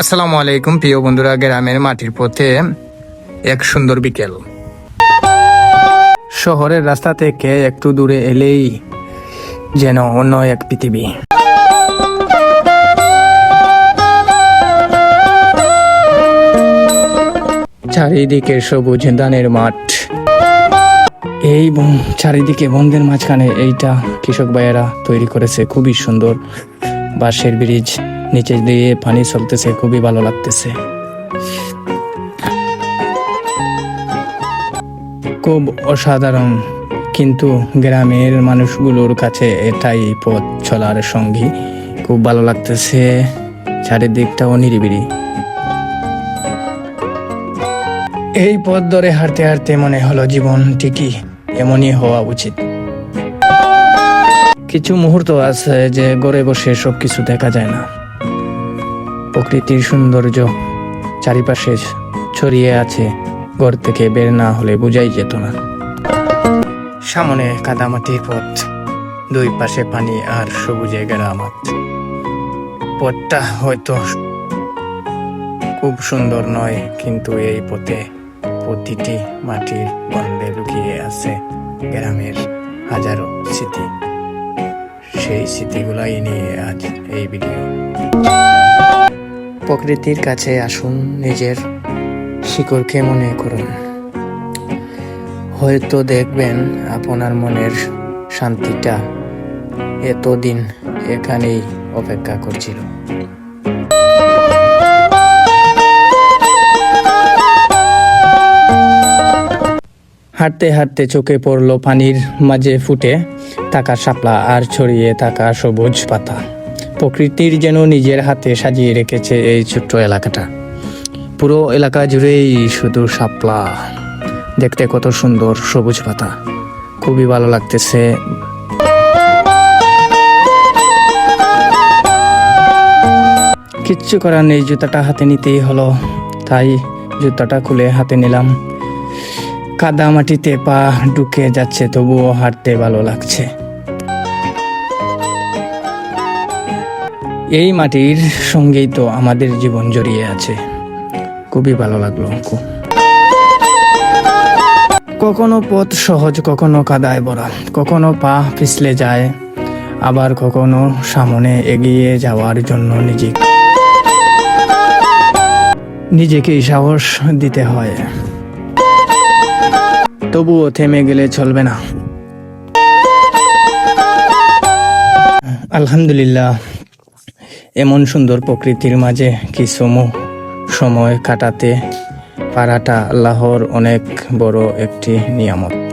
আসসালামু আলাইকুম প্রিয় বন্ধুরা, গ্রামের মাটির পথে এক সুন্দর বিকেল। শহরের রাস্তা থেকে একটু দূরে এলেই যেন অন্য এক পৃথিবী। চারিদিকে সবুজ ধানের মাঠ। এই চারিদিকে বনের মাঝখানে এইটা কৃষক ভাইয়েরা তৈরি করেছে, খুবই সুন্দর। বাঁশের ব্রিজ, নিচে দিয়ে পানি চলতেছে, খুবই ভালো লাগতেছে। খুব অসাধারণ, কিন্তু গ্রামের মানুষগুলোর কাছে এটাই পথ চলার সঙ্গী। খুব ভালো লাগতেছে, চারিদিকটাও নিরিবিলি। এই পথ ধরে হাঁটতে হাঁটতে মনে হলো জীবন ঠিকই এমনই হওয়া উচিত। কিছু মুহূর্ত আছে যে ঘরে বসে সবকিছু দেখা যায় না। প্রকৃতির সৌন্দর্য চারিপাশে ছড়িয়ে আছে, ঘর থেকে বের না হলে বোঝাই যেত না। সামনে কাদামাটির পথ, দুই পাশে পানি আর সবুজে ঘেরা মাঠ। পথটা হয়তো খুব সুন্দর নয়, কিন্তু এই পথে প্রতিটি মাটির গন্ধে লুকিয়ে আছে গ্রামের হাজারো স্মৃতি। সেই স্মৃতিগুলাই নিয়ে আজ এই ভিডিও। প্রকৃতির কাছে আসুন, নিজের শিকড়কে মনে করুন, হয়তো দেখবেন আপনার মনের শান্তিটা এতদিন এখানেই অপেক্ষা করছিল। হাঁটতে হাঁটতে চোখে পড়লো পানির মাঝে ফুটে থাকা শাপলা আর ছড়িয়ে থাকা সবুজ পাতা। প্রকৃতির যেন নিজের হাতে সাজিয়ে রেখেছে এই ছোট্ট এলাকাটা। পুরো এলাকা জুড়েই শুধু শাপলা, দেখতে কত সুন্দর সবুজ পাতা, খুবই ভালো লাগতেছে। কিচ্ছু করার নেই, জুতাটা হাতে নিতেই হলো, তাই জুতাটা খুলে হাতে নিলাম। কাদা মাটিতে পা ঢুকে যাচ্ছে, তবুও হাঁটতে ভালো লাগছে। এই মাটির সঙ্গেই তো আমাদের জীবন জড়িয়ে আছে, খুবই ভালো লাগলো। কখনো পথ সহজ, কখনো কাদায় ভরা, কখনো পা পিছলে যায়, আবার কখনো সামনে এগিয়ে যাওয়ার জন্য নিজেকেই সাহস দিতে হয়। তবুও থেমে গেলে চলবে না। আলহামদুলিল্লাহ, এমন সুন্দর প্রকৃতির মাঝে কিছু সময় কাটাতে পারাটা আল্লাহর অনেক বড় একটি নিয়ামত।